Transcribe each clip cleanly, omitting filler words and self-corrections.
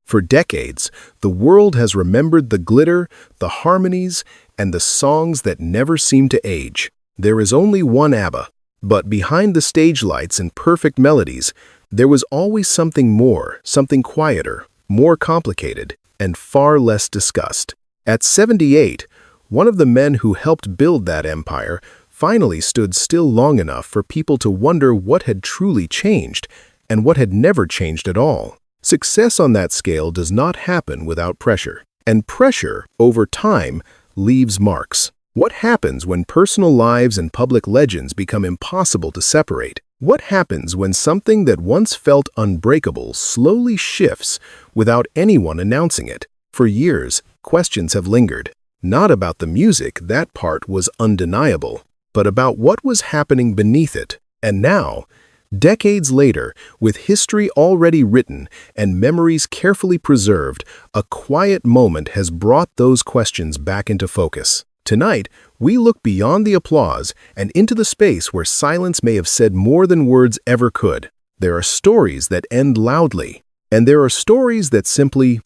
For decades, the world has remembered the glitter, the harmonies, and the songs that never seem to age. There is only one ABBA, but behind the stage lights and perfect melodies, there was always something more, something quieter, more complicated, and far less discussed. At 78, one of the men who helped build that empire finally stood still long enough for people to wonder what had truly changed and what had never changed at all. Success on that scale does not happen without pressure, and pressure, over time, leaves marks. What happens when personal lives and public legends become impossible to separate? What happens when something that once felt unbreakable slowly shifts without anyone announcing it? For years, questions have lingered. Not about the music, that part was undeniable, but about what was happening beneath it. And now, decades later, with history already written and memories carefully preserved, a quiet moment has brought those questions back into focus. Tonight, we look beyond the applause and into the space where silence may have said more than words ever could. There are stories that end loudly, and there are stories that simply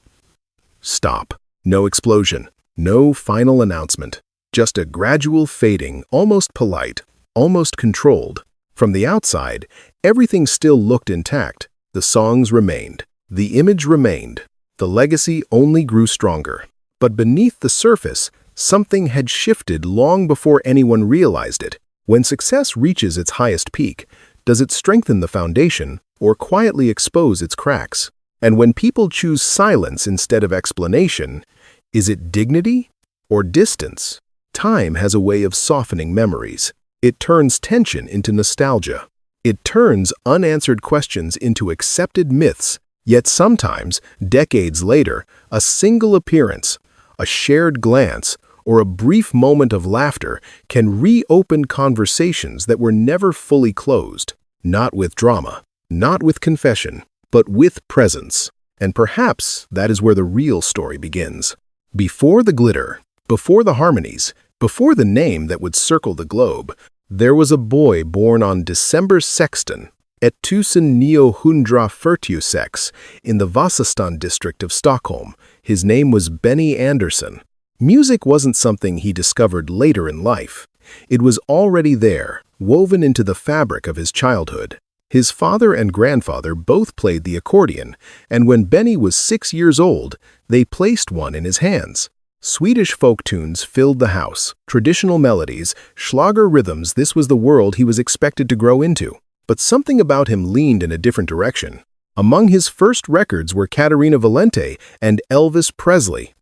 stop. No explosion, no final announcement, just a gradual fading, almost polite, almost controlled. From the outside, everything still looked intact. The songs remained, the image remained, the legacy only grew stronger. But beneath the surface, something had shifted long before anyone realized it. When success reaches its highest peak, does it strengthen the foundation or quietly expose its cracks? And when people choose silence instead of explanation, is it dignity or distance? Time has a way of softening memories. It turns tension into nostalgia. It turns unanswered questions into accepted myths. Yet sometimes, decades later, a single appearance, a shared glance, or a brief moment of laughter can reopen conversations that were never fully closed. Not with drama, not with confession, but with presence. And perhaps that is where the real story begins. Before the glitter, before the harmonies, before the name that would circle the globe, there was a boy born on December 16, 1946, in the Vasastan district of Stockholm. His name was Benny Andersson. Music wasn't something he discovered later in life. It was already there, woven into the fabric of his childhood. His father and grandfather both played the accordion, and when Benny was 6 years old, they placed one in his hands. Swedish folk tunes filled the house, traditional melodies, Schlager rhythms. This was the world he was expected to grow into. But something about him leaned in a different direction. Among his first records were Katarina Valente and Elvis Presley,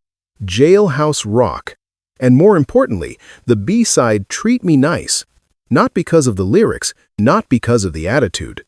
Jailhouse Rock, and more importantly, the B-side Treat Me Nice. Not because of the lyrics, not because of the attitude,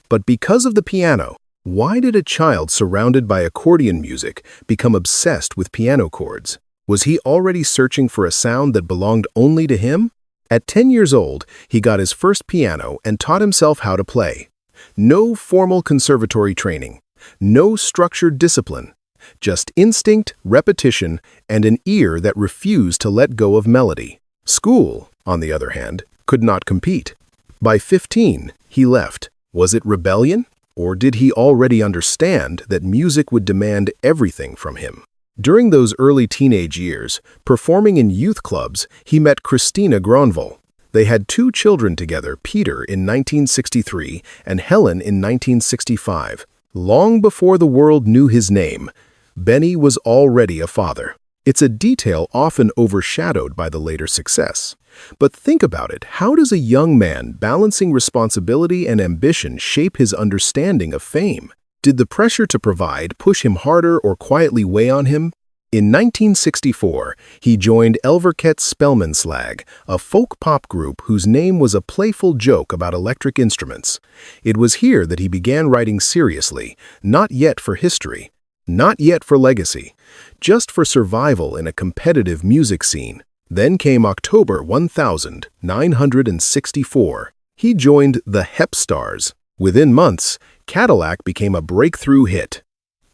but because of the piano. Why did a child surrounded by accordion music become obsessed with piano chords? Was he already searching for a sound that belonged only to him? At 10 years old, he got his first piano and taught himself how to play. No formal conservatory training, no structured discipline, just instinct, repetition, and an ear that refused to let go of melody. School, on the other hand, could not compete. By 15, he left. Was it rebellion? Or did he already understand that music would demand everything from him? During those early teenage years, performing in youth clubs, he met Christina Granvall. They had 2 children together, Peter in 1963 and Helen in 1965. Long before the world knew his name, Benny was already a father. It's a detail often overshadowed by the later success. But think about it, how does a young man balancing responsibility and ambition shape his understanding of fame? Did the pressure to provide push him harder or quietly weigh on him? In 1964, he joined Elverket Spelmanslag, a folk pop group whose name was a playful joke about electric instruments. It was here that he began writing seriously, not yet for history, not yet for legacy, just for survival in a competitive music scene. Then came October 1964. He joined the Hep Stars. Within months, Cadillac became a breakthrough hit.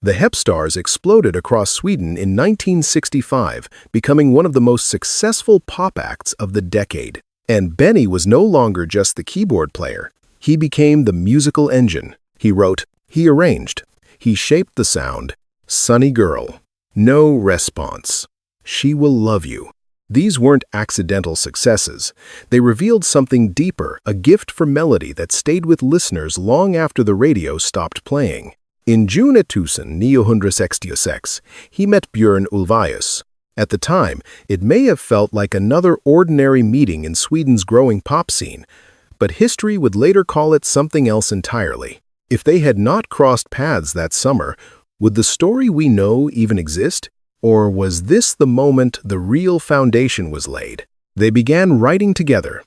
The Hep Stars exploded across Sweden in 1965, becoming one of the most successful pop acts of the decade. And Benny was no longer just the keyboard player. He became the musical engine. He wrote, he arranged, he shaped the sound, Sunny Girl, No Response, She Will Love You. These weren't accidental successes. They revealed something deeper, a gift for melody that stayed with listeners long after the radio stopped playing. In June 1966, he met Bjorn Ulvaeus. At the time, it may have felt like another ordinary meeting in Sweden's growing pop scene, but history would later call it something else entirely. If they had not crossed paths that summer, would the story we know even exist? Or was this the moment the real foundation was laid? They began writing together,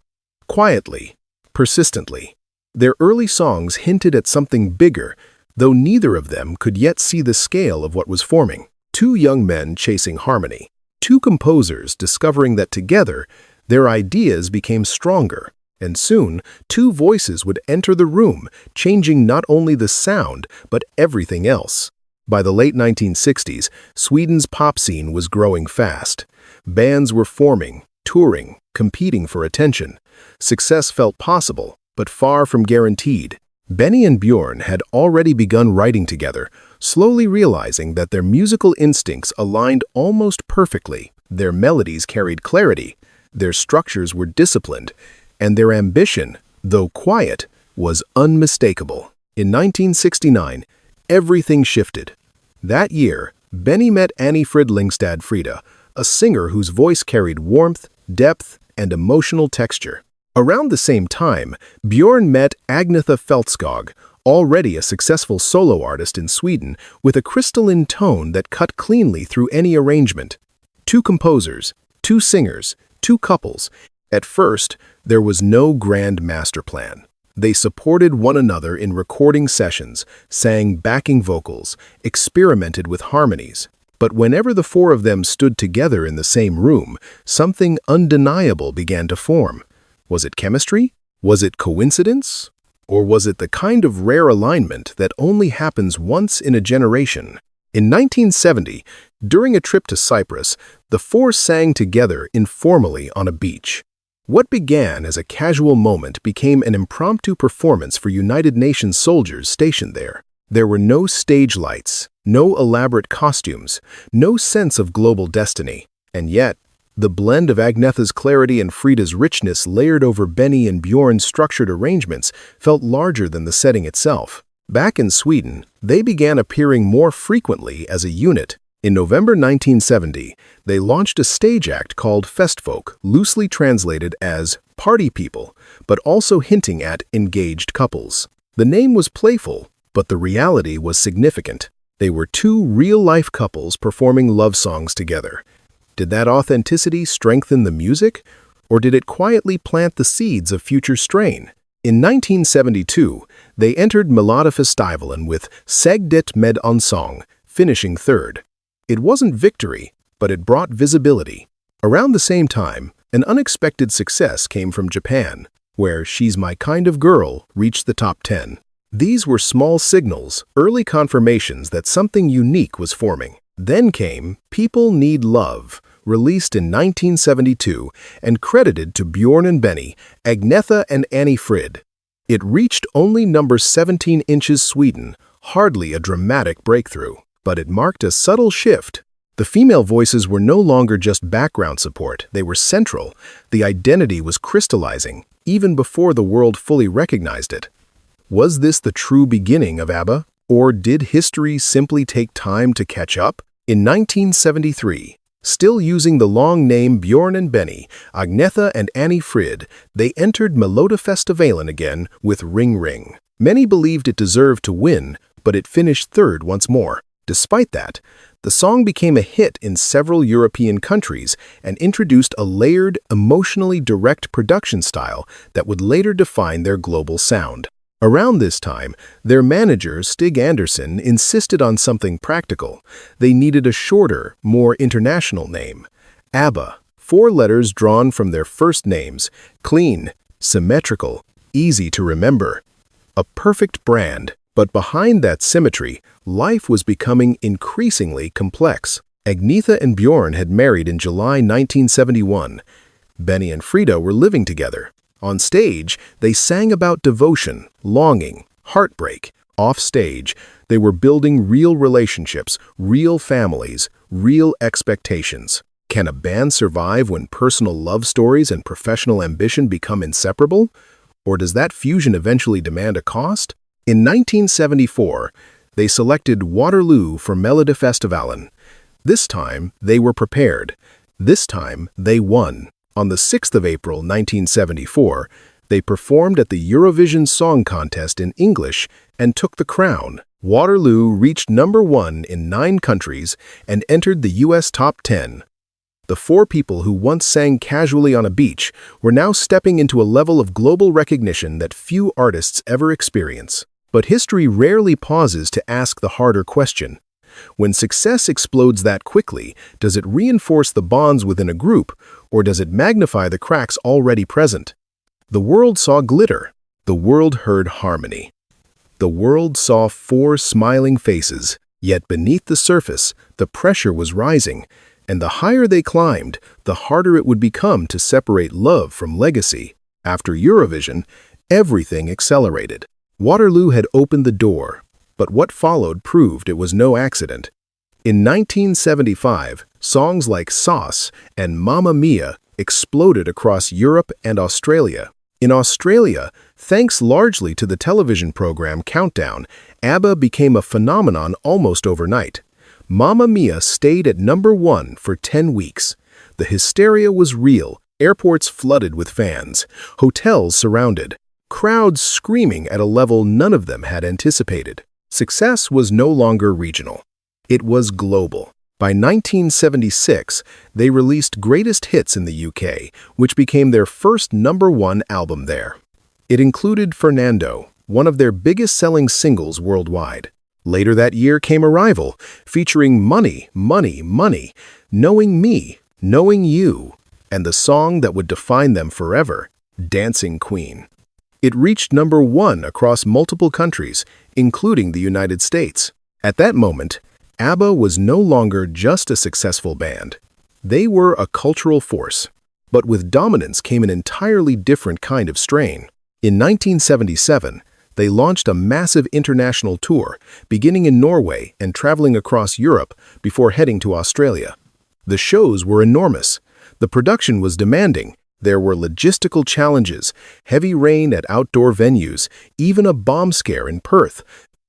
quietly, persistently. Their early songs hinted at something bigger, though neither of them could yet see the scale of what was forming. Two young men chasing harmony. Two composers discovering that together, their ideas became stronger. And soon, two voices would enter the room, changing not only the sound, but everything else. By the late 1960s, Sweden's pop scene was growing fast. Bands were forming, touring, competing for attention. Success felt possible, but far from guaranteed. Benny and Bjorn had already begun writing together, slowly realizing that their musical instincts aligned almost perfectly. Their melodies carried clarity, their structures were disciplined, and their ambition, though quiet, was unmistakable. In 1969, everything shifted. That year, Benny met Anni-Frid Lyngstad Frida, a singer whose voice carried warmth, depth, and emotional texture. Around the same time, Bjorn met Agnetha Faltskog, already a successful solo artist in Sweden, with a crystalline tone that cut cleanly through any arrangement. Two composers, two singers, two couples. At first, there was no grand master plan. They supported one another in recording sessions, sang backing vocals, experimented with harmonies. But whenever the four of them stood together in the same room, something undeniable began to form. Was it chemistry? Was it coincidence? Or was it the kind of rare alignment that only happens once in a generation? In 1970, during a trip to Cyprus, the four sang together informally on a beach. What began as a casual moment became an impromptu performance for United Nations soldiers stationed there. There were no stage lights, no elaborate costumes, no sense of global destiny. And yet, the blend of Agnetha's clarity and Frida's richness layered over Benny and Bjorn's structured arrangements felt larger than the setting itself. Back in Sweden, they began appearing more frequently as a unit. In November 1970, they launched a stage act called Faltskog, loosely translated as party people, but also hinting at engaged couples. The name was playful, but the reality was significant. They were two real-life couples performing love songs together. Did that authenticity strengthen the music, or did it quietly plant the seeds of future strain? In 1972, they entered Melodifestivalen with Säg det med en sång, finishing third. It wasn't victory, but it brought visibility. Around the same time, an unexpected success came from Japan, where She's My Kind of Girl reached the top 10. These were small signals, early confirmations that something unique was forming. Then came People Need Love, released in 1972 and credited to Bjorn and Benny, Agnetha and Anni-Frid. It reached only number 17 inches Sweden, hardly a dramatic breakthrough. But it marked a subtle shift. The female voices were no longer just background support, they were central. The identity was crystallizing, even before the world fully recognized it. Was this the true beginning of ABBA? Or did history simply take time to catch up? In 1973, still using the long name Bjorn and Benny, Agnetha and Anni-Frid, they entered Melodifestivalen again with Ring Ring. Many believed it deserved to win, but it finished third once more. Despite that, the song became a hit in several European countries and introduced a layered, emotionally direct production style that would later define their global sound. Around this time, their manager, Stig Andersson, insisted on something practical. They needed a shorter, more international name. ABBA, 4 letters drawn from their first names, clean, symmetrical, easy to remember. A perfect brand. But behind that symmetry, life was becoming increasingly complex. Agnetha and Bjorn had married in July 1971. Benny and Frida were living together. On stage, they sang about devotion, longing, heartbreak. Off stage, They were building real relationships, real families, real expectations. Can a band survive when personal love stories and professional ambition become inseparable? Or does that fusion eventually demand a cost? In 1974, they selected Waterloo for Melodifestivalen. This time, they were prepared. This time, they won. On the 6th of April, 1974, they performed at the Eurovision Song Contest in English and took the crown. Waterloo reached #1 in 9 countries and entered the US top 10. The 4 people who once sang casually on a beach were now stepping into a level of global recognition that few artists ever experience. But history rarely pauses to ask the harder question. When success explodes that quickly, does it reinforce the bonds within a group, or does it magnify the cracks already present? The world saw glitter. The world heard harmony. The world saw 4 smiling faces, yet beneath the surface, the pressure was rising, and the higher they climbed, the harder it would become to separate love from legacy. After Eurovision, everything accelerated. Waterloo had opened the door, but what followed proved it was no accident. In 1975, songs like Sauce and Mamma Mia exploded across Europe and Australia. In Australia, thanks largely to the television program Countdown, ABBA became a phenomenon almost overnight. Mamma Mia stayed at #1 for 10 weeks. The hysteria was real, airports flooded with fans, hotels surrounded, crowds screaming at a level none of them had anticipated. Success was no longer regional. It was global. By 1976, they released Greatest Hits in the UK, which became their first #1 album there. It included Fernando, one of their biggest-selling singles worldwide. Later that year came Arrival, featuring Money, Money, Money, Knowing Me, Knowing You, and the song that would define them forever, Dancing Queen. It reached #1 across multiple countries, including the United States. At that moment, ABBA was no longer just a successful band. They were a cultural force. But with dominance came an entirely different kind of strain. In 1977, they launched a massive international tour, beginning in Norway and traveling across Europe before heading to Australia. The shows were enormous. The production was demanding. There were logistical challenges, heavy rain at outdoor venues, even a bomb scare in Perth.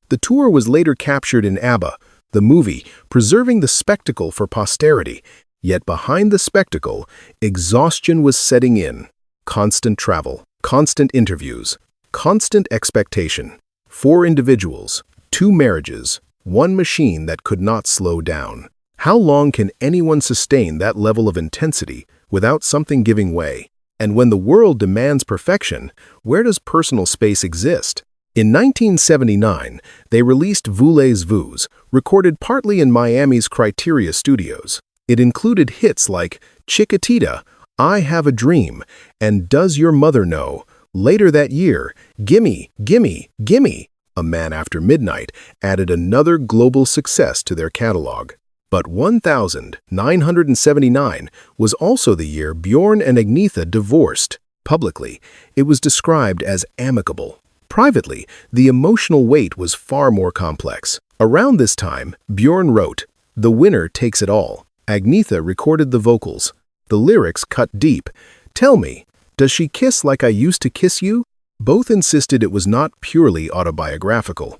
The tour was later captured in ABBA, the movie, preserving the spectacle for posterity. Yet behind the spectacle, exhaustion was setting in. Constant travel, constant interviews, constant expectation. 4 individuals, 2 marriages, 1 machine that could not slow down. How long can anyone sustain that level of intensity without something giving way? And when the world demands perfection, where does personal space exist? In 1979, they released Voulez-Vous, recorded partly in Miami's Criteria Studios. It included hits like Chiquitita, I Have a Dream, and Does Your Mother Know? Later that year, Gimme, Gimme, Gimme, A Man After Midnight, added another global success to their catalog. But 1979 was also the year Bjorn and Agnetha divorced. Publicly, it was described as amicable. Privately, the emotional weight was far more complex. Around this time, Bjorn wrote, "The winner takes it all." Agnetha recorded the vocals. The lyrics cut deep. "Tell me, does she kiss like I used to kiss you?" Both insisted it was not purely autobiographical.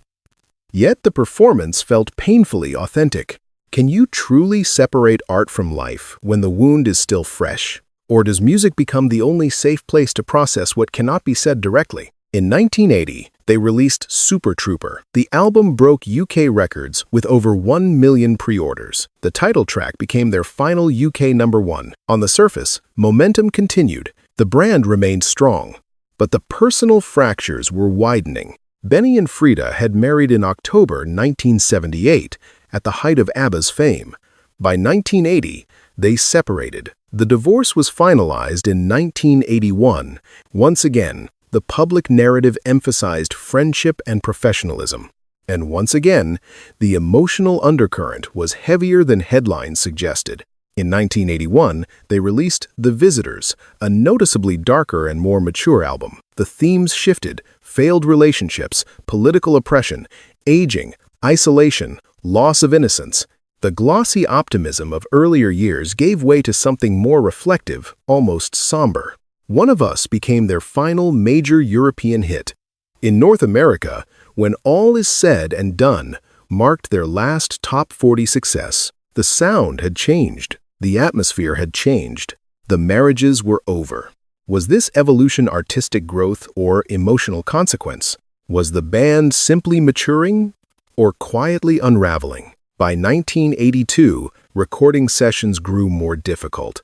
Yet the performance felt painfully authentic. Can you truly separate art from life when the wound is still fresh? Or does music become the only safe place to process what cannot be said directly? In 1980, they released Super Trooper. The album broke UK records with over 1 million pre-orders. The title track became their final UK #1. On the surface, momentum continued. The brand remained strong. But the personal fractures were widening. Benny and Frida had married in October 1978, at the height of ABBA's fame. By 1980, they separated. The divorce was finalized in 1981. Once again, the public narrative emphasized friendship and professionalism. And once again, the emotional undercurrent was heavier than headlines suggested. In 1981, they released The Visitors, a noticeably darker and more mature album. The themes shifted: failed relationships, political oppression, aging, Isolation, loss of innocence. The glossy optimism of earlier years gave way to something more reflective, almost somber. One of Us became their final major European hit. In North America, When All Is Said and Done marked their last top 40 success. The sound had changed. The atmosphere had changed. The marriages were over. Was this evolution artistic growth or emotional consequence? Was the band simply maturing or quietly unraveling? By 1982, recording sessions grew more difficult.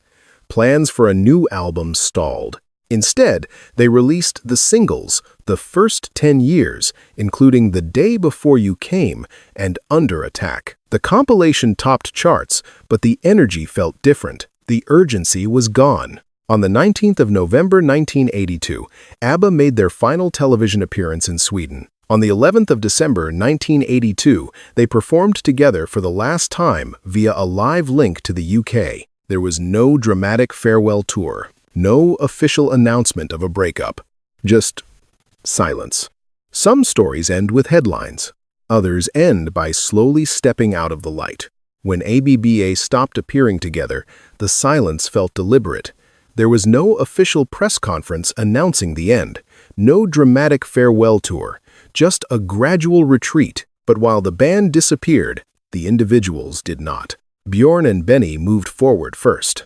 Plans for a new album stalled. Instead, they released the singles, The First 10 Years, including The Day Before You Came and Under Attack. The compilation topped charts, but the energy felt different. The urgency was gone. On the 19th of November 1982, ABBA made their final television appearance in Sweden. On the 11th of December 1982, they performed together for the last time via a live link to the UK. There was no dramatic farewell tour, no official announcement of a breakup, just silence. Some stories end with headlines. Others end by slowly stepping out of the light. When ABBA stopped appearing together, the silence felt deliberate. There was no official press conference announcing the end, no dramatic farewell tour, just a gradual retreat. But while the band disappeared, the individuals did not. Bjorn and Benny moved forward first.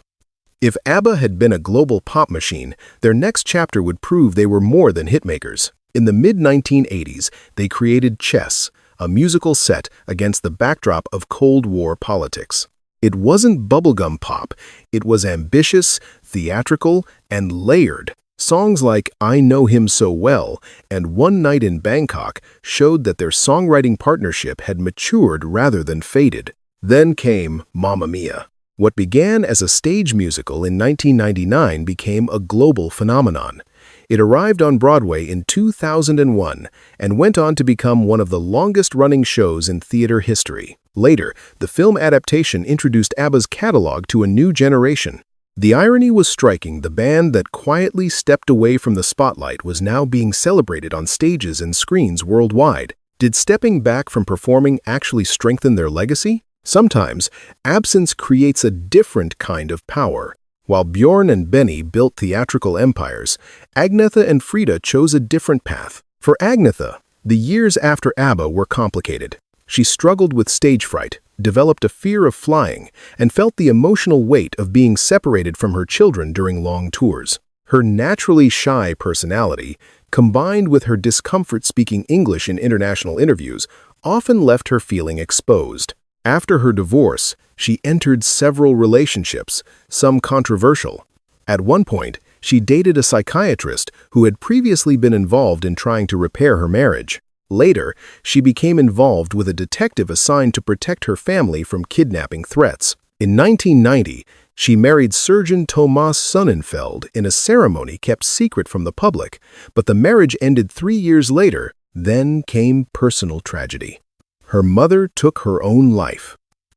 If ABBA had been a global pop machine, their next chapter would prove they were more than hitmakers. In the mid-1980s, they created Chess, a musical set against the backdrop of Cold War politics. It wasn't bubblegum pop, it was ambitious, theatrical, and layered. Songs like I Know Him So Well and One Night in Bangkok showed that their songwriting partnership had matured rather than faded. Then came Mamma Mia. What began as a stage musical in 1999 became a global phenomenon. It arrived on Broadway in 2001 and went on to become one of the longest-running shows in theater history. Later, the film adaptation introduced ABBA's catalog to a new generation. The irony was striking. The band that quietly stepped away from the spotlight was now being celebrated on stages and screens worldwide. Did stepping back from performing actually strengthen their legacy? Sometimes, absence creates a different kind of power. While Bjorn and Benny built theatrical empires, Agnetha and Frida chose a different path. For Agnetha, the years after ABBA were complicated. She struggled with stage fright, developed a fear of flying, and felt the emotional weight of being separated from her children during long tours. Her naturally shy personality, combined with her discomfort speaking English in international interviews, often left her feeling exposed. After her divorce, she entered several relationships, some controversial. At one point, she dated a psychiatrist who had previously been involved in trying to repair her marriage. Later, she became involved with a detective assigned to protect her family from kidnapping threats. In 1990, she married surgeon Thomas Sonnenfeld in a ceremony kept secret from the public, but the marriage ended 3 years later. Then came personal tragedy. Her mother took her own life.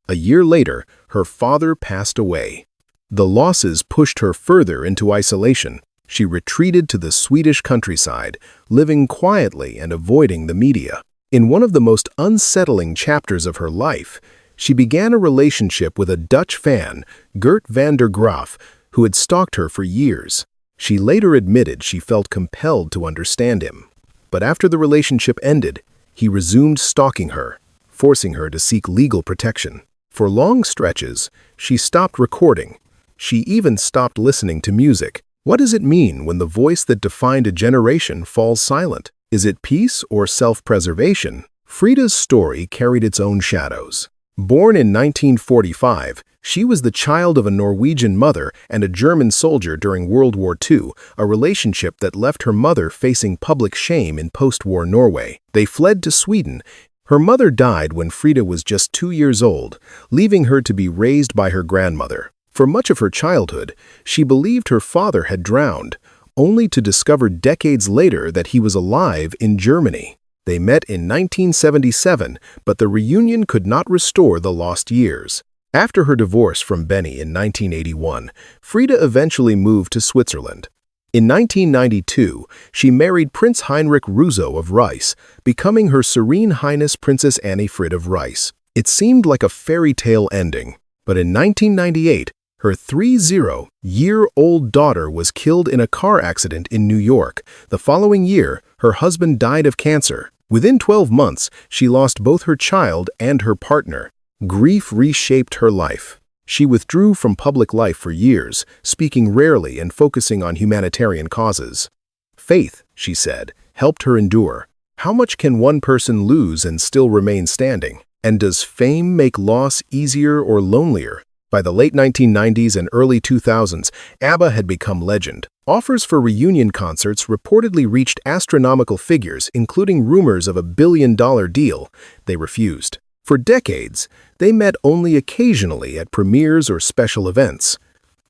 A year later, her father passed away. The losses pushed her further into isolation. She retreated to the Swedish countryside, living quietly and avoiding the media. In one of the most unsettling chapters of her life, she began a relationship with a Dutch fan, Gert van der Graaf, who had stalked her for years. She later admitted she felt compelled to understand him. But after the relationship ended, he resumed stalking her, forcing her to seek legal protection. For long stretches, she stopped recording. She even stopped listening to music. What does it mean when the voice that defined a generation falls silent? Is it peace or self-preservation? Frida's story carried its own shadows. Born in 1945, she was the child of a Norwegian mother and a German soldier during World War II, a relationship that left her mother facing public shame in post-war Norway. They fled to Sweden. Her mother died when Frida was just 2 years old, leaving her to be raised by her grandmother. For much of her childhood, she believed her father had drowned, only to discover decades later that he was alive in Germany. They met in 1977, but the reunion could not restore the lost years. After her divorce from Benny in 1981, Frida eventually moved to Switzerland. In 1992, she married Prince Heinrich Russo of Rice, becoming Her Serene Highness Princess Anni-Frid of Rice. It seemed like a fairy tale ending, but in 1998, her 30-year-old daughter was killed in a car accident in New York. The following year, her husband died of cancer. Within 12 months, she lost both her child and her partner. Grief reshaped her life. She withdrew from public life for years, speaking rarely and focusing on humanitarian causes. Faith, she said, helped her endure. How much can one person lose and still remain standing? And does fame make loss easier or lonelier? By the late 1990s and early 2000s, ABBA had become legend. Offers for reunion concerts reportedly reached astronomical figures, including rumors of $1 billion deal. They refused. For decades, they met only occasionally at premieres or special events.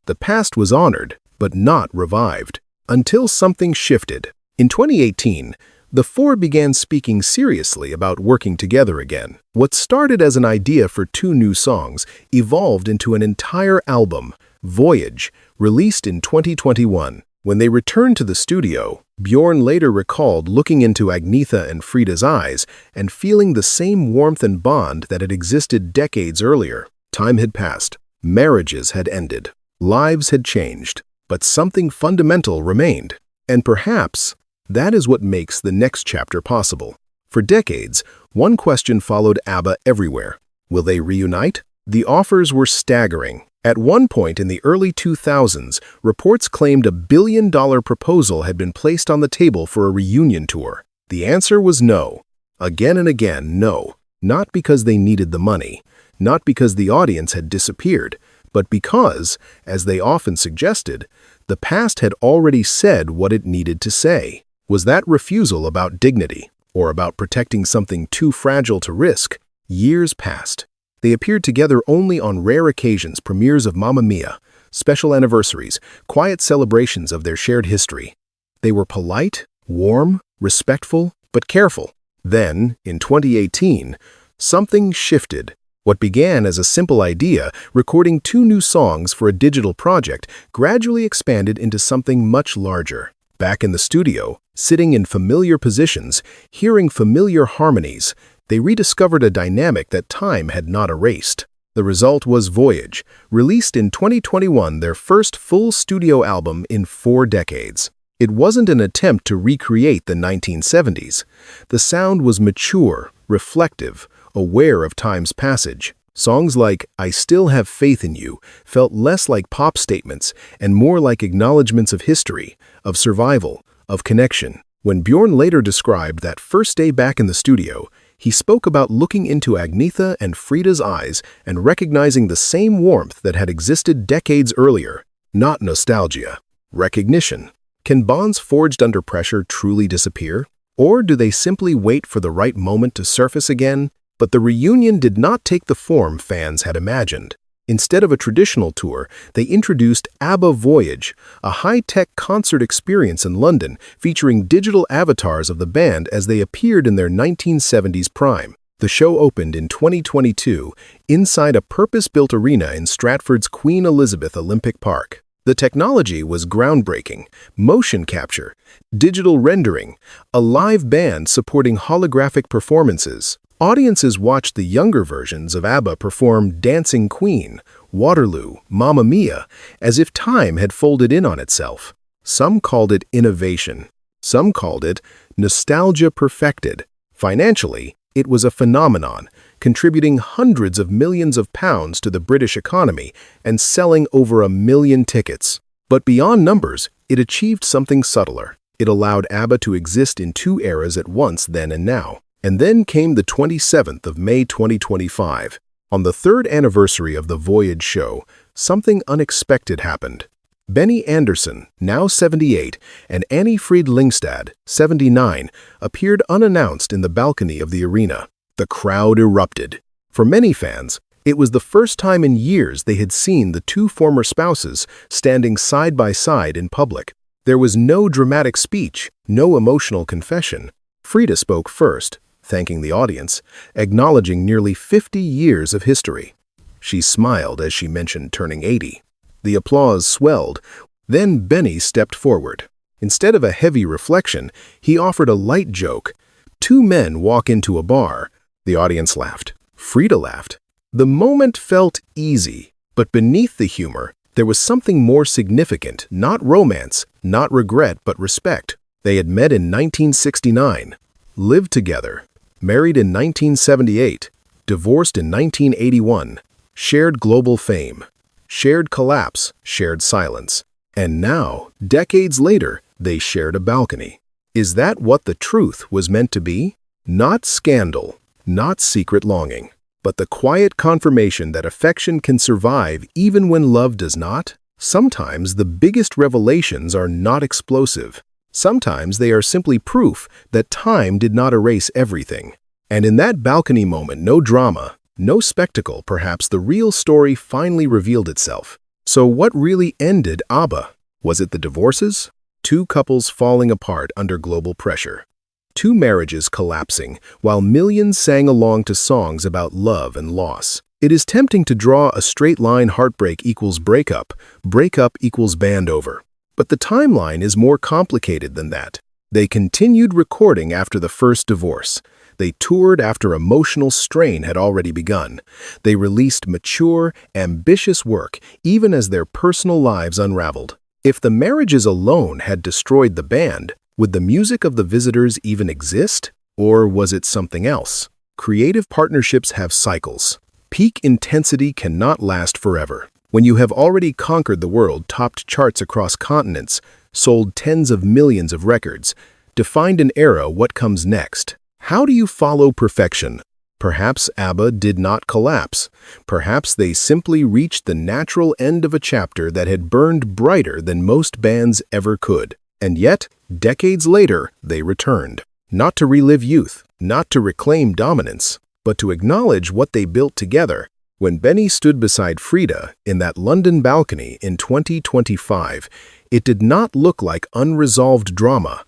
The past was honored, but not revived, until something shifted. In 2018, the four began speaking seriously about working together again. What started as an idea for 2 new songs evolved into an entire album, Voyage, released in 2021. When they returned to the studio, Bjorn later recalled looking into Agnetha and Frida's eyes and feeling the same warmth and bond that had existed decades earlier. Time had passed, marriages had ended, lives had changed, but something fundamental remained. And perhaps that is what makes the next chapter possible. For decades, one question followed ABBA everywhere. Will they reunite? The offers were staggering. At one point in the early 2000s, reports claimed $1 billion proposal had been placed on the table for a reunion tour. The answer was no. Again and again, no. Not because they needed the money, not because the audience had disappeared, but because, as they often suggested, the past had already said what it needed to say. Was that refusal about dignity, or about protecting something too fragile to risk? Years passed. They appeared together only on rare occasions, premieres of Mamma Mia, special anniversaries, quiet celebrations of their shared history. They were polite, warm, respectful, but careful. Then, in 2018, something shifted. What began as a simple idea, recording 2 new songs for a digital project, gradually expanded into something much larger. Back in the studio, sitting in familiar positions, hearing familiar harmonies, they rediscovered a dynamic that time had not erased. The result was Voyage, released in 2021, their first full studio album in 4 decades. It wasn't an attempt to recreate the 1970s. The sound was mature, reflective, aware of time's passage. Songs like I Still Have Faith in You felt less like pop statements and more like acknowledgments of history, of survival, of connection. When Bjorn later described that first day back in the studio, he spoke about looking into Agnetha and Frida's eyes and recognizing the same warmth that had existed decades earlier. Not nostalgia, recognition. Can bonds forged under pressure truly disappear? Or do they simply wait for the right moment to surface again? But the reunion did not take the form fans had imagined. Instead of a traditional tour, they introduced ABBA Voyage, a high-tech concert experience in London featuring digital avatars of the band as they appeared in their 1970s prime. The show opened in 2022 inside a purpose-built arena in Stratford's Queen Elizabeth Olympic Park. The technology was groundbreaking: motion capture, digital rendering, a live band supporting holographic performances. Audiences watched the younger versions of ABBA perform Dancing Queen, Waterloo, Mamma Mia, as if time had folded in on itself. Some called it innovation. Some called it nostalgia perfected. Financially, it was a phenomenon, contributing hundreds of millions of pounds to the British economy and selling over 1 million tickets. But beyond numbers, it achieved something subtler. It allowed ABBA to exist in 2 eras at once, then and now. And then came the 27th of May 2025. On the 3rd anniversary of the Voyage show, something unexpected happened. Benny Andersson, now 78, and Anni-Frid Lyngstad, 79, appeared unannounced in the balcony of the arena. The crowd erupted. For many fans, it was the first time in years they had seen the 2 former spouses standing side by side in public. There was no dramatic speech, no emotional confession. Frida spoke first, thanking the audience, acknowledging nearly 50 years of history. She smiled as she mentioned turning 80. The applause swelled. Then Benny stepped forward. Instead of a heavy reflection, he offered a light joke. Two men walk into a bar. The audience laughed. Frida laughed. The moment felt easy, but beneath the humor, there was something more significant, not romance, not regret, but respect. They had met in 1969, lived together, married in 1978, divorced in 1981, shared global fame, shared collapse, shared silence. And now, decades later, they shared a balcony. Is that what the truth was meant to be? Not scandal, not secret longing, but the quiet confirmation that affection can survive even when love does not? Sometimes the biggest revelations are not explosive. Sometimes they are simply proof that time did not erase everything. And in that balcony moment, no drama, no spectacle, perhaps the real story finally revealed itself. So what really ended ABBA? Was it the divorces? Two couples falling apart under global pressure. Two marriages collapsing while millions sang along to songs about love and loss. It is tempting to draw a straight line: heartbreak equals breakup, breakup equals band over. But the timeline is more complicated than that. They continued recording after the first divorce. They toured after emotional strain had already begun. They released mature, ambitious work even as their personal lives unraveled. If the marriages alone had destroyed the band, would the music of the Visitors even exist? Or was it something else? Creative partnerships have cycles. Peak intensity cannot last forever. When you have already conquered the world, topped charts across continents, sold tens of millions of records, defined an era, what comes next? How do you follow perfection? Perhaps ABBA did not collapse. Perhaps they simply reached the natural end of a chapter that had burned brighter than most bands ever could. And yet, decades later, they returned. Not to relive youth, not to reclaim dominance, but to acknowledge what they built together. When Benny stood beside Frida in that London balcony in 2025, it did not look like unresolved drama.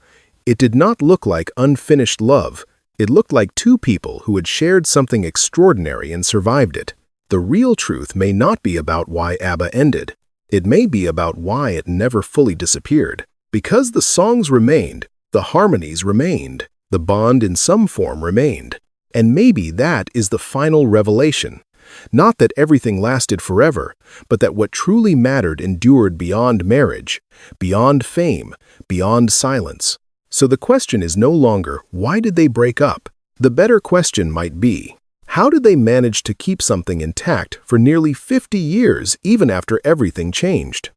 It did not look like unfinished love. It looked like two people who had shared something extraordinary and survived it. The real truth may not be about why ABBA ended. It may be about why it never fully disappeared. Because the songs remained, the harmonies remained, the bond in some form remained. And maybe that is the final revelation. Not that everything lasted forever, but that what truly mattered endured beyond marriage, beyond fame, beyond silence. So the question is no longer, why did they break up? The better question might be, how did they manage to keep something intact for nearly 50 years even after everything changed?